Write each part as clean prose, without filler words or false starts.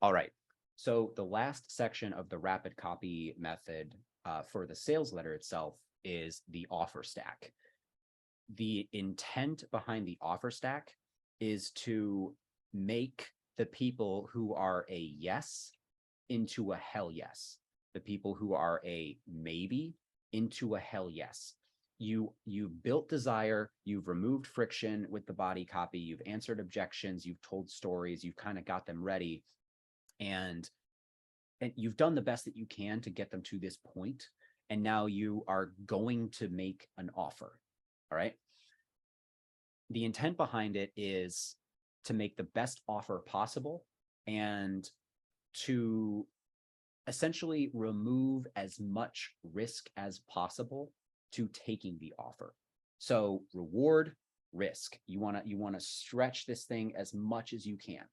All right. So the last section of the rapid copy method for the sales letter itself is the offer stack. The intent behind the offer stack is to make the people who are a yes into a hell yes, the people who are a maybe into a hell yes. You've built desire, you've removed friction with the body copy, you've answered objections, you've told stories, you've kind of got them ready, and you've done the best that you can to get them to this point, and now you are going to make an offer. All right. The intent behind it is to make the best offer possible and to essentially remove as much risk as possible to taking the offer. So reward, risk. You want to stretch this thing as much as you can.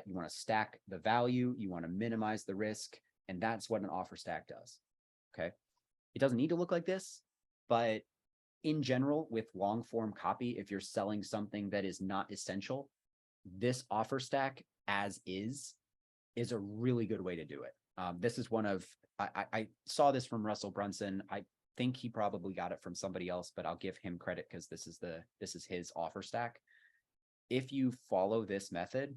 You want to stack the value, you want to minimize the risk, and that's what an offer stack does. Okay. It doesn't need to look like this, but in general, with long form copy, if you're selling something that is not essential, this offer stack as is a really good way to do it. This is one of, I saw this from Russell Brunson. I think he probably got it from somebody else, but I'll give him credit because this is his offer stack. If you follow this method,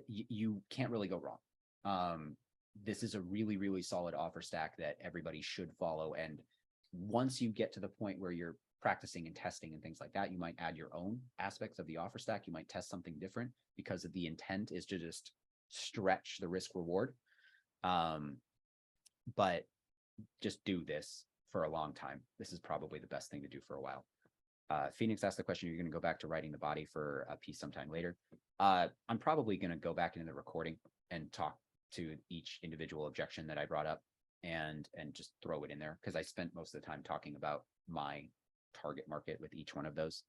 you can't really go wrong. This is a really, really solid offer stack that everybody should follow. And once you get to the point where you're practicing and testing and things like that, you might add your own aspects of the offer stack. You might test something different because of the intent is to just stretch the risk reward. But just do this for a long time. This is probably the best thing to do for a while. Phoenix asked the question, you're going to go back to writing the body for a piece sometime later. I'm probably going to go back into the recording and talk to each individual objection that I brought up and just throw it in there because I spent most of the time talking about my target market with each one of those.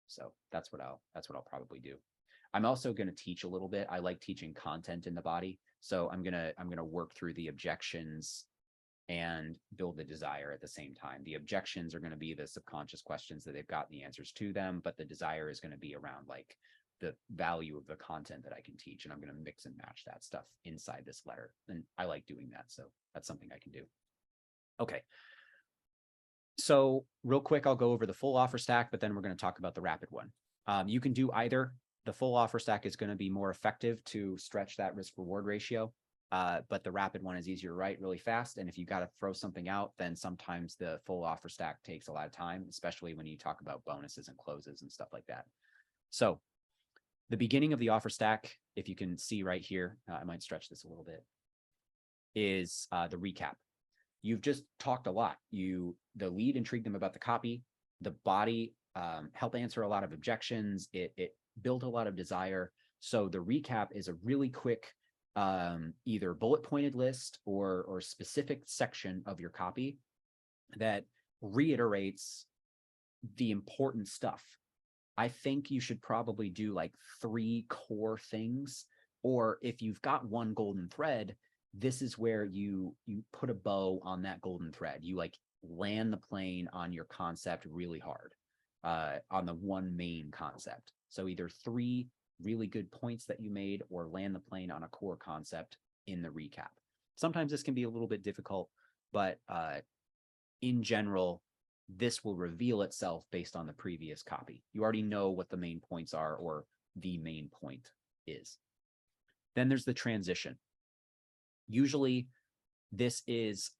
So that's what I'll probably do. I'm also going to teach a little bit. I like teaching content in the body. So I'm going to work through the objections and build the desire at the same time. The objections are going to be the subconscious questions that they've got the answers to them, but the desire is going to be around like the value of the content that I can teach. And I'm going to mix and match that stuff inside this letter. And I like doing that. So that's something I can do. Okay. So real quick, I'll go over the full offer stack, but then we're going to talk about the rapid one. You can do either. The full offer stack is going to be more effective to stretch that risk reward ratio. But the rapid one is easier to write really fast. And if you got to throw something out, then sometimes the full offer stack takes a lot of time, especially when you talk about bonuses and closes and stuff like that. So the beginning of the offer stack, if you can see right here, I might stretch this a little bit, is the recap. You've just talked a lot. The lead intrigued them about the copy, the body helped answer a lot of objections. It built a lot of desire. So the recap is a really quick either bullet pointed list or specific section of your copy that reiterates the important stuff. I think you should probably do like 3 core things, or if you've got one golden thread, this is where you put a bow on that golden thread. You like land the plane on your concept really hard, on the one main concept. So either 3 really good points that you made or land the plane on a core concept in the recap. Sometimes this can be a little bit difficult, but in general, this will reveal itself based on the previous copy. You already know what the main points are or the main point is. Then there's the transition. Usually this is,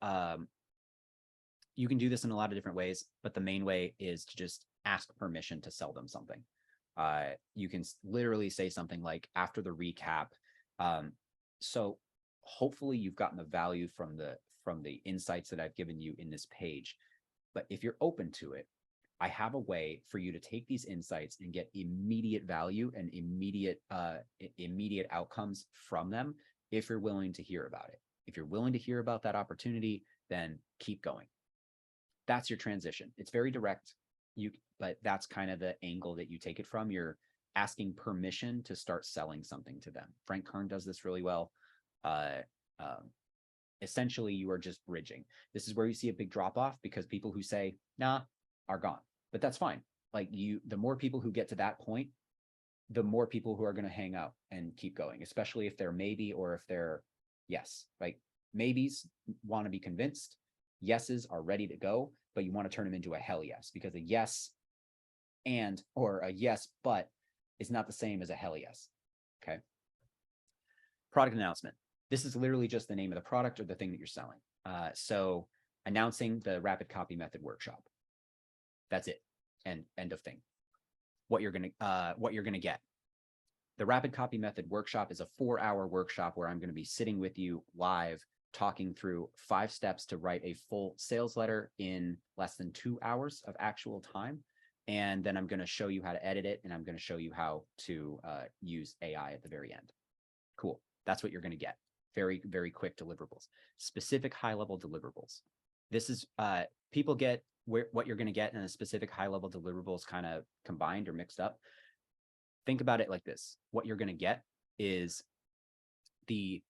you can do this in a lot of different ways, but the main way is to just ask permission to sell them something. You can literally say something like after the recap. So hopefully you've gotten the value from the insights that I've given you in this page. But if you're open to it, I have a way for you to take these insights and get immediate value and immediate outcomes from them if you're willing to hear about it. If you're willing to hear about that opportunity, then keep going. That's your transition. It's very direct, but that's kind of the angle that you take it from. You're asking permission to start selling something to them. Frank Kern does this really well. Essentially, you are just bridging. This is where you see a big drop off because people who say, nah, are gone. But that's fine. Like the more people who get to that point, the more people who are going to hang out and keep going, especially if they're maybe or if they're yes. Like maybes want to be convinced, yeses are ready to go, but you want to turn them into a hell yes, because a yes and or a yes but is not the same as a hell yes. Okay. Product announcement. This is literally just the name of the product or the thing that you're selling. So announcing the rapid copy method workshop. That's it. And end of thing. What you're gonna get. The rapid copy method workshop is a 4-hour workshop where I'm going to be sitting with you live, talking through 5 steps to write a full sales letter in less than 2 hours of actual time. And then I'm going to show you how to edit it, and I'm going to show you how to use AI at the very end. Cool. That's what you're going to get. Very, very quick deliverables, specific high-level deliverables. This is people get what you're going to get in a specific high-level deliverables kind of combined or mixed up. Think about it like this. What you're going to get is the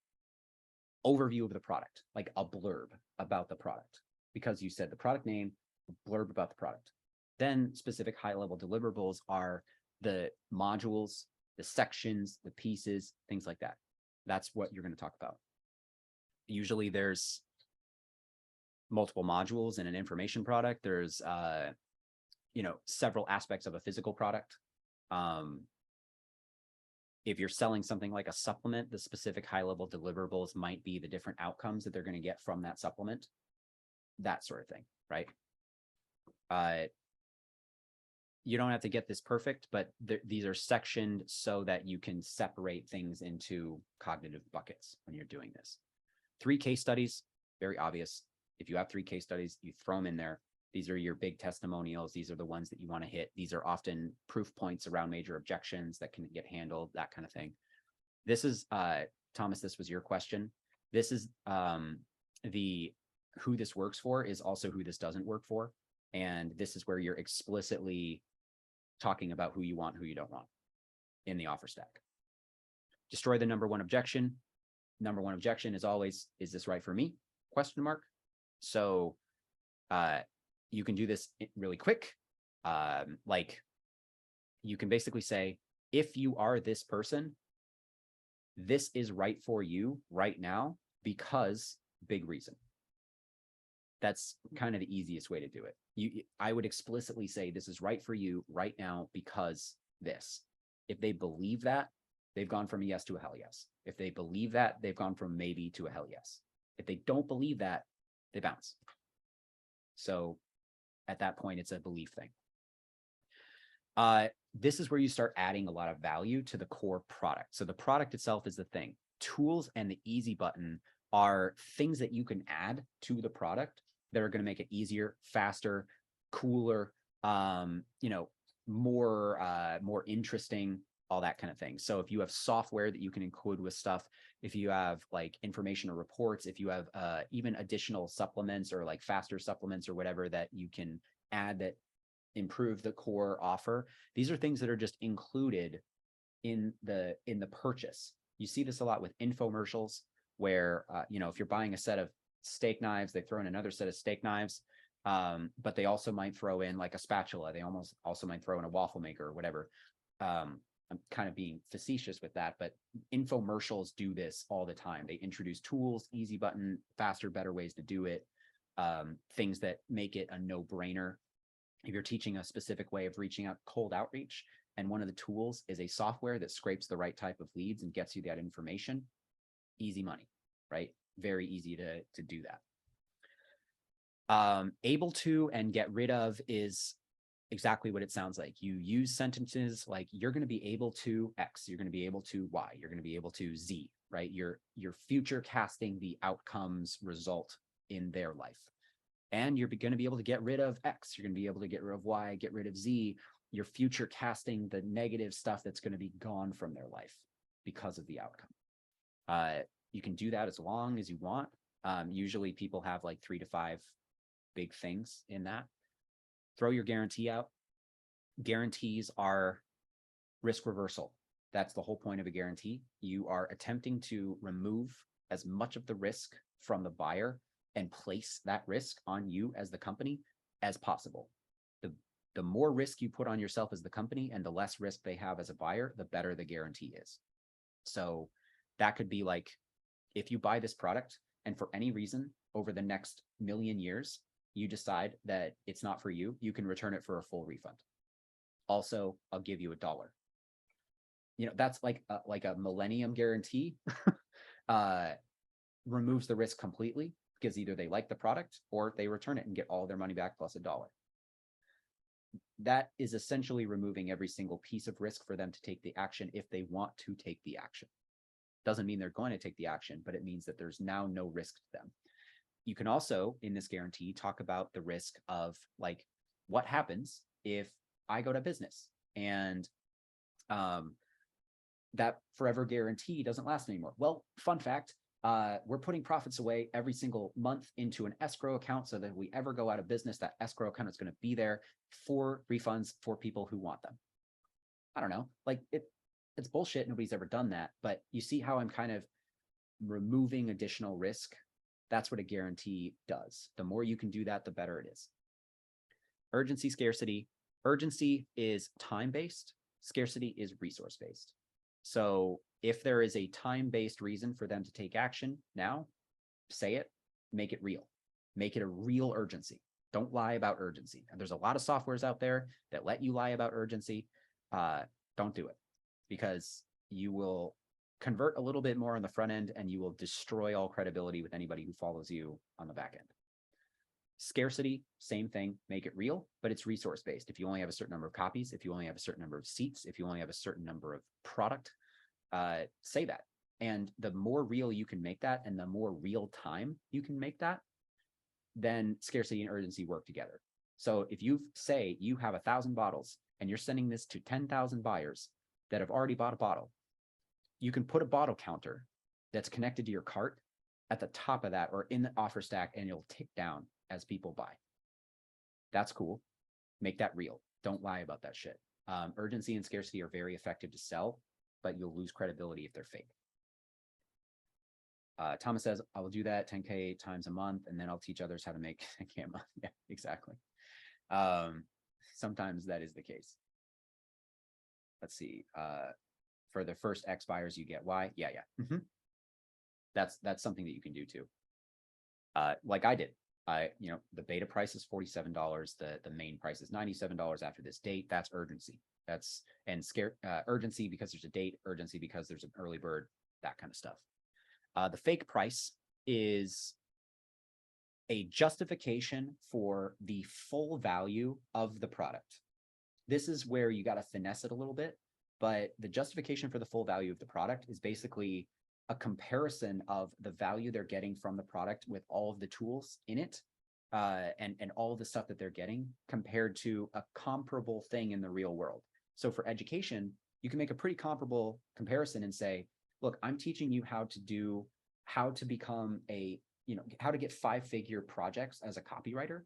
overview of the product, like a blurb about the product, because you said the product name, blurb about the product. Then specific high-level deliverables are the modules, the sections, the pieces, things like that. That's what you're going to talk about. Usually there's multiple modules in an information product. There's, several aspects of a physical product. If you're selling something like a supplement, the specific high-level deliverables might be the different outcomes that they're going to get from that supplement, that sort of thing, right? You don't have to get this perfect, but these are sectioned so that you can separate things into cognitive buckets when you're doing this. 3 case studies, very obvious. If you have 3 case studies, you throw them in there. These are your big testimonials. These are the ones that you want to hit. These are often proof points around major objections that can get handled, that kind of thing. This is, Thomas, this was your question. This is the who this works for is also who this doesn't work for. And this is where you're explicitly talking about who you want, who you don't want in the offer stack. Destroy the number one objection. Number one objection is always, is this right for me? Question mark. So you can do this really quick. Like you can basically say, if you are this person, this is right for you right now because big reason. That's kind of the easiest way to do it. I would explicitly say this is right for you right now because this. If they believe that, they've gone from a yes to a hell yes. If they believe that, they've gone from maybe to a hell yes. If they don't believe that, they bounce. So at that point, it's a belief thing. This is where you start adding a lot of value to the core product. So the product itself is the thing. Tools and the easy button are things that you can add to the product that are going to make it easier, faster, cooler, more interesting, all that kind of thing. So if you have software that you can include with stuff, if you have like information or reports, if you have even additional supplements or like faster supplements or whatever that you can add that improve the core offer, these are things that are just included in the purchase. You see this a lot with infomercials where, if you're buying a set of steak knives, they throw in another set of steak knives, but they also might throw in like a spatula. They also might throw in a waffle maker or whatever. I'm kind of being facetious with that, but infomercials do this all the time. They introduce tools, easy button, faster, better ways to do it, things that make it a no-brainer. If you're teaching a specific way of reaching out, cold outreach, and one of the tools is a software that scrapes the right type of leads and gets you that information, easy money, right? Very easy to do that. Able to and get rid of is exactly what it sounds like. You use sentences like you're going to be able to X, you're going to be able to Y, you're going to be able to Z, right? You're future casting the outcomes result in their life. And you're going to be able to get rid of X, you're going to be able to get rid of Y, get rid of Z. You're future casting the negative stuff that's going to be gone from their life because of the outcome. You can do that as long as you want. Usually people have like 3 to 5 big things in that. Throw your guarantee out. Guarantees are risk reversal. That's the whole point of a guarantee. You are attempting to remove as much of the risk from the buyer and place that risk on you as the company as possible. The The more risk you put on yourself as the company and the less risk they have as a buyer, the better the guarantee is. So that could be like, if you buy this product and for any reason over the next million years, you decide that it's not for you, you can return it for a full refund. Also, I'll give you $1. That's like a millennium guarantee. Removes the risk completely because either they like the product or they return it and get all their money back plus $1. That is essentially removing every single piece of risk for them to take the action if they want to take the action. Doesn't mean they're going to take the action, but it means that there's now no risk to them. You can also, in this guarantee, talk about the risk of like, what happens if I go to business and that forever guarantee doesn't last anymore. Well, fun fact, we're putting profits away every single month into an escrow account so that if we ever go out of business, that escrow account is going to be there for refunds for people who want them. I don't know, like it's bullshit. Nobody's ever done that, but you see how I'm kind of removing additional risk. That's what a guarantee does. The more you can do that, the better it is. Urgency, scarcity. Urgency is time-based. Scarcity is resource-based. So if there is a time-based reason for them to take action now, say it, make it real. Make it a real urgency. Don't lie about urgency. And there's a lot of softwares out there that let you lie about urgency. Don't do it, because you will convert a little bit more on the front end and you will destroy all credibility with anybody who follows you on the back end. Scarcity, same thing, make it real, but it's resource-based. If you only have a certain number of copies, if you only have a certain number of seats, if you only have a certain number of product, say that. And the more real you can make that and the more real time you can make that, then scarcity and urgency work together. So if you say you have 1,000 bottles and you're sending this to 10,000 buyers that have already bought a bottle, you can put a bottle counter that's connected to your cart at the top of that or in the offer stack, and it'll tick down as people buy. That's cool. Make that real. Don't lie about that shit. Urgency and scarcity are very effective to sell, but you'll lose credibility if they're fake. Thomas says, I will do that 10K times a month, and then I'll teach others how to make 10K a month. Yeah, exactly. Sometimes that is the case. Let's see. For the first X buyers, you get Y. Yeah. Mm-hmm. That's something that you can do too. Like I did. The beta price is $47. The main price is $97 after this date. That's urgency. That's urgency because there's a date, urgency because there's an early bird, that kind of stuff. The fake price is a justification for the full value of the product. This is where you got to finesse it a little bit, but the justification for the full value of the product is basically a comparison of the value they're getting from the product with all of the tools in it, and all of the stuff that they're getting compared to a comparable thing in the real world. So for education, you can make a pretty comparable comparison and say, look, I'm teaching you how to become how to get 5-figure projects as a copywriter.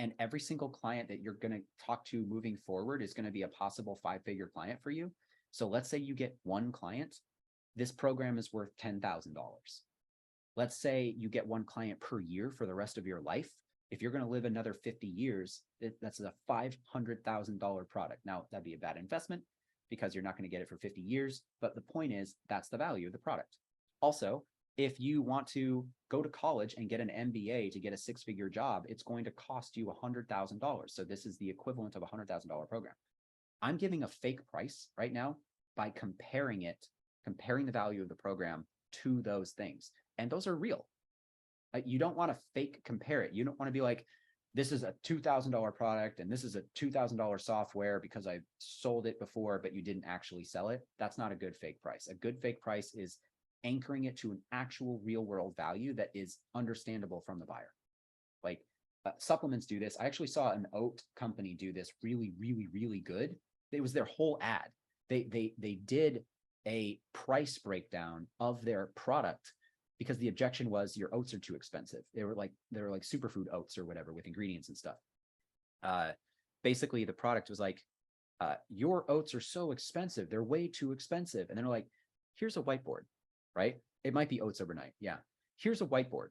And every single client that you're going to talk to moving forward is going to be a possible 5-figure client for you. So let's say you get one client. This program is worth $10,000. Let's say you get one client per year for the rest of your life. If you're going to live another 50 years, that's a $500,000 product. Now, that'd be a bad investment because you're not going to get it for 50 years. But the point is, that's the value of the product. Also, if you want to go to college and get an MBA to get a 6-figure job, it's going to cost you $100,000. So this is the equivalent of a $100,000 program. I'm giving a fake price right now by comparing the value of the program to those things. And those are real. You don't want to fake compare it. You don't want to be like, this is a $2,000 product and this is a $2,000 software because I sold it before, but you didn't actually sell it. That's not a good fake price. A good fake price is anchoring it to an actual real world value that is understandable from the buyer. Like supplements do this. I actually saw an oat company do this really, really, really good. It was their whole ad. They did a price breakdown of their product because the objection was your oats are too expensive. They were like superfood oats or whatever with ingredients and stuff. Basically the product was like, your oats are so expensive. They're way too expensive. And then they're like, here's a whiteboard, right? It might be oats overnight. Yeah. Here's a whiteboard.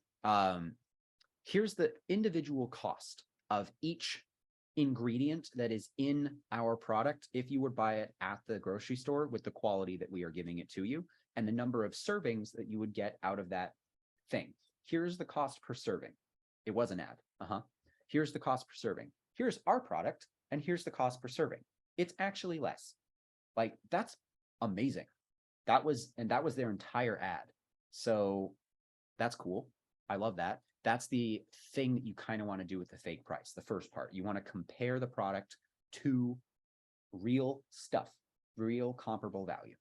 Here's the individual cost of each ingredient that is in our product if you would buy it at the grocery store with the quality that we are giving it to you, and the number of servings that you would get out of that thing. Here's the cost per serving. It was an ad. Here's the cost per serving. Here's our product, and here's the cost per serving. It's actually less. Like, that's amazing. That was their entire ad. So that's cool. I love that. That's the thing that you kind of want to do with the fake price. The first part, you want to compare the product to real stuff, real comparable value.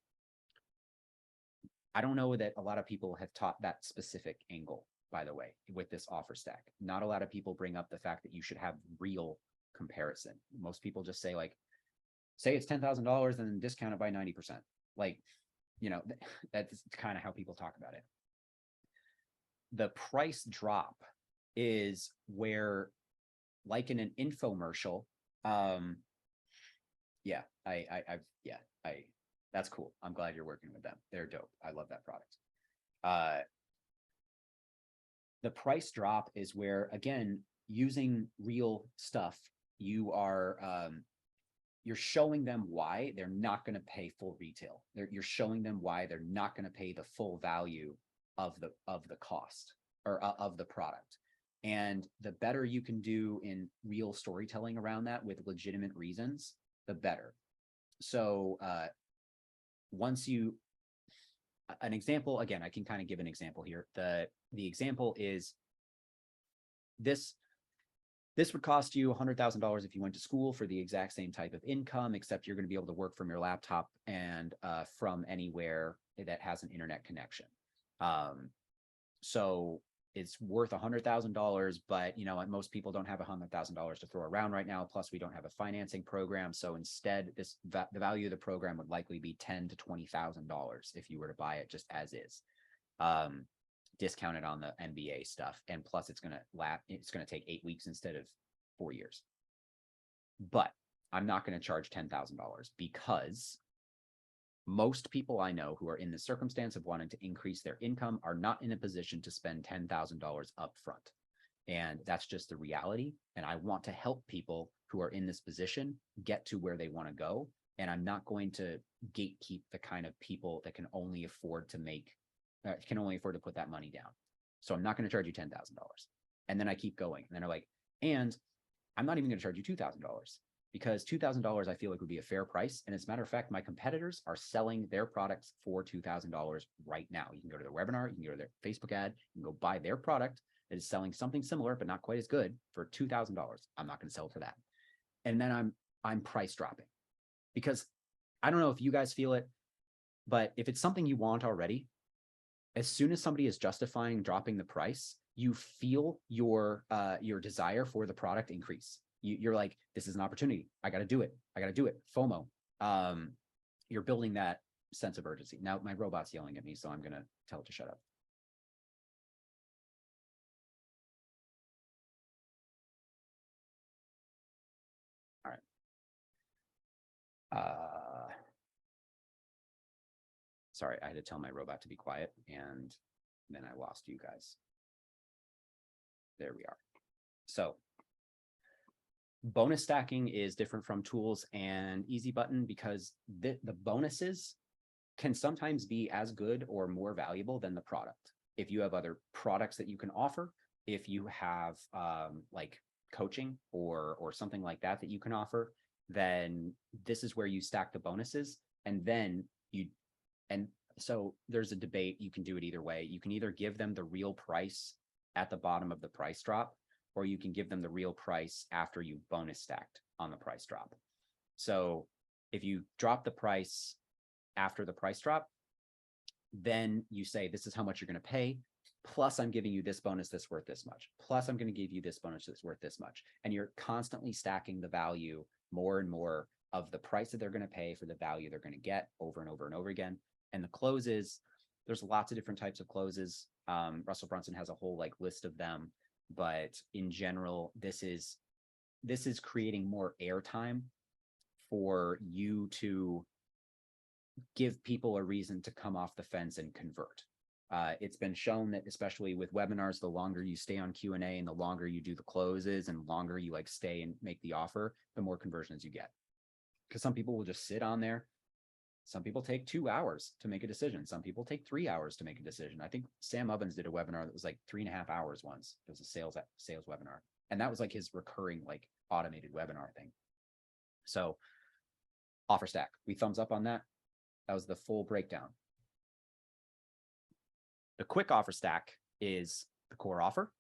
I don't know that a lot of people have taught that specific angle, by the way, with this offer stack. Not a lot of people bring up the fact that you should have real comparison. Most people just say, like, say it's $10,000 and then discount it by 90%. Like, you know, that's kind of how people talk about it. The price drop is where, like in an infomercial, that's cool. I'm glad you're working with them. They're dope. I love that product. The price drop is where, again, using real stuff, you are, you're showing them why they're not going to pay full retail. You're showing them why they're not going to pay the full value of the cost or of the product. And the better you can do in real storytelling around that with legitimate reasons, the better. So once you, an example, again, I can kind of give an example here. The example is this would cost you $100,000 if you went to school for the exact same type of income, except you're going to be able to work from your laptop and from anywhere that has an internet connection. So it's worth $100,000, but you know, most people don't have $100,000 to throw around right now. Plus, we don't have a financing program. So instead, the value of the program would likely be $10,000 to $20,000 if you were to buy it just as is, discounted on the MBA stuff. And plus, it's going to take 8 weeks instead of 4 years. But I'm not going to charge $10,000 because most people I know who are in the circumstance of wanting to increase their income are not in a position to spend $10,000 up front. And that's just the reality. And I want to help people who are in this position get to where they want to go. And I'm not going to gatekeep the kind of people that can only afford to put that money down. So I'm not going to charge you $10,000. And then I keep going. And then they're like, and I'm not even going to charge you $2,000. Because $2,000 I feel like would be a fair price. And as a matter of fact, my competitors are selling their products for $2,000 right now. You can go to their webinar, you can go to their Facebook ad, you can go buy their product that is selling something similar, but not quite as good for $2,000. I'm not going to sell for that. And then I'm price dropping, because I don't know if you guys feel it, but if it's something you want already, as soon as somebody is justifying dropping the price, you feel your desire for the product increase. You're like, this is an opportunity. I got to do it. FOMO. You're building that sense of urgency. Now my robot's yelling at me, so I'm going to tell it to shut up. All right. Sorry, I had to tell my robot to be quiet, and then I lost you guys. There we are. So bonus stacking is different from tools and easy button because the bonuses can sometimes be as good or more valuable than the product. If you have other products that you can offer, if you have like coaching or something like that you can offer, then this is where you stack the bonuses. And then so there's a debate. You can do it either way. You can either give them the real price at the bottom of the price drop, or you can give them the real price after you bonus stacked on the price drop. So if you drop the price after the price drop, then you say, this is how much you're going to pay. Plus I'm giving you this bonus that's worth this much. Plus I'm going to give you this bonus that's worth this much. And you're constantly stacking the value more and more of the price that they're going to pay for the value they're going to get over and over and over again. And the closes, there's lots of different types of closes. Russell Brunson has a whole like list of them. But in general, this is creating more airtime for you to give people a reason to come off the fence and convert. It's been shown that especially with webinars, the longer you stay on Q&A and the longer you do the closes and longer you like stay and make the offer, the more conversions you get. Because some people will just sit on there. Some people take 2 hours to make a decision. Some people take 3 hours to make a decision. I think Sam Ovens did a webinar that was like 3.5 hours once. It was a sales webinar. And that was like his recurring, like automated webinar thing. So offer stack, we thumbs up on that. That was the full breakdown. The quick offer stack is the core offer,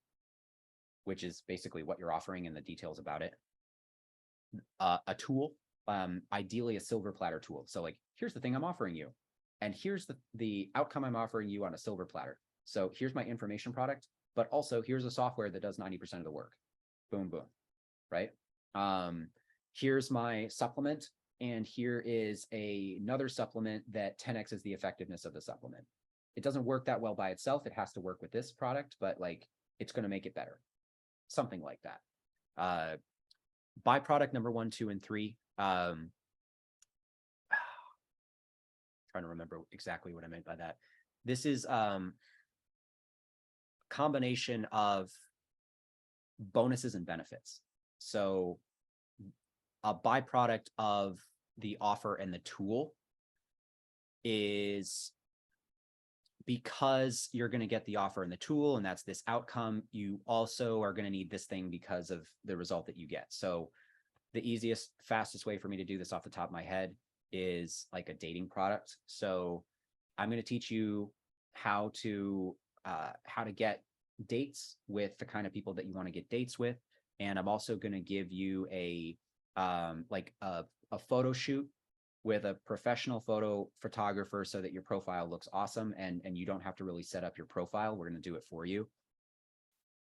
which is basically what you're offering and the details about it. A tool, ideally a silver platter tool. So like, here's the thing I'm offering you. And here's the outcome I'm offering you on a silver platter. So here's my information product, but also here's a software that does 90% of the work. Boom, boom, right? Here's my supplement. And here is another supplement that 10x is the effectiveness of the supplement. It doesn't work that well by itself. It has to work with this product, but like it's going to make it better. Something like that. Byproduct number 1, 2, and 3. Trying to remember exactly what I meant by that. This is combination of bonuses and benefits. So a byproduct of the offer and the tool is because you're going to get the offer and the tool, and that's this outcome, you also are going to need this thing because of the result that you get. So the easiest, fastest way for me to do this off the top of my head is like a dating product. So I'm going to teach you how to get dates with the kind of people that you want to get dates with. And I'm also going to give you a photo shoot with a professional photo photographer so that your profile looks awesome and you don't have to really set up your profile. We're going to do it for you.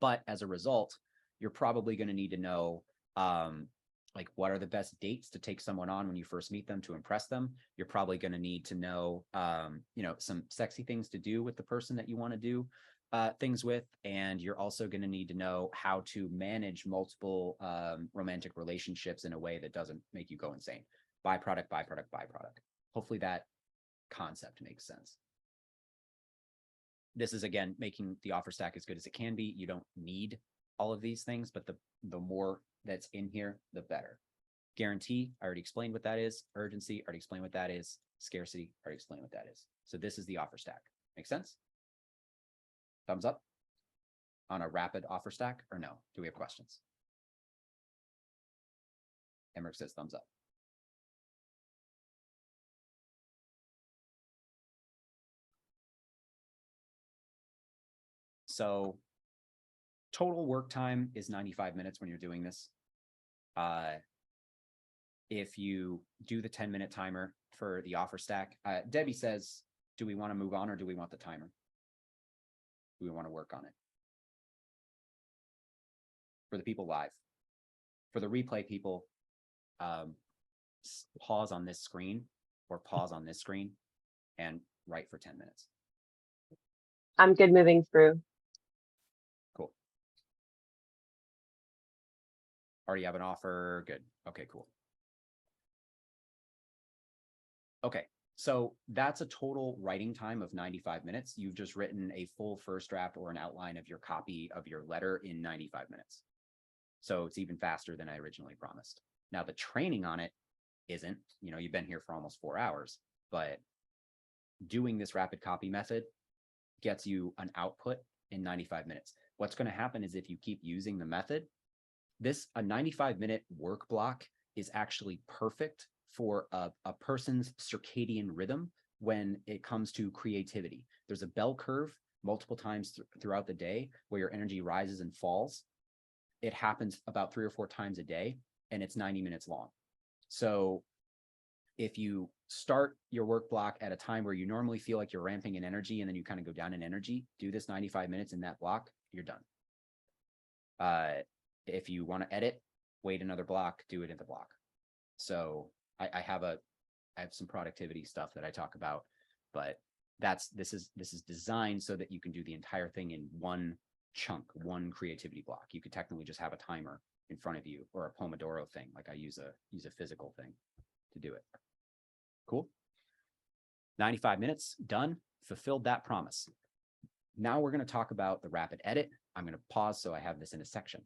But as a result, you're probably going to need to know like what are the best dates to take someone on when you first meet them to impress them. You're probably going to need to know, some sexy things to do with the person that you want to do things with. And you're also going to need to know how to manage multiple romantic relationships in a way that doesn't make you go insane. Byproduct, byproduct, byproduct. Hopefully that concept makes sense. This is, again, making the offer stack as good as it can be. You don't need all of these things, but the more that's in here, the better. Guarantee, I already explained what that is. Urgency, I already explained what that is. Scarcity, I already explained what that is. So this is the offer stack. Make sense? Thumbs up on a rapid offer stack, or no? Do we have questions? Emmerich says thumbs up. So total work time is 95 minutes when you're doing this. If you do the 10-minute timer for the offer stack, Debbie says, do we want to move on or do we want the timer? Do we want to work on it? For the people live. For the replay people, pause on this screen or pause on this screen and write for 10 minutes. I'm good moving through. Cool. Already have an offer. Good. Okay, cool. Okay, so that's a total writing time of 95 minutes. You've just written a full first draft or an outline of your copy of your letter in 95 minutes. So it's even faster than I originally promised. Now the training on it isn't, you've been here for almost 4 hours, but doing this rapid copy method gets you an output in 95 minutes. What's going to happen is if you keep using the method, a 95-minute work block is actually perfect for a person's circadian rhythm when it comes to creativity. There's a bell curve multiple times throughout the day where your energy rises and falls. It happens about 3 or 4 times a day, and it's 90 minutes long. So if you start your work block at a time where you normally feel like you're ramping in energy and then you kind of go down in energy, do this 95 minutes in that block, you're done. If you want to edit, wait another block, do it in the block. So I have some productivity stuff that I talk about, but this is designed so that you can do the entire thing in one chunk, one creativity block. You could technically just have a timer in front of you or a Pomodoro thing. Like I use a physical thing to do it. Cool. 95 minutes done, fulfilled that promise. Now we're going to talk about the rapid edit. I'm going to pause so I have this in a section.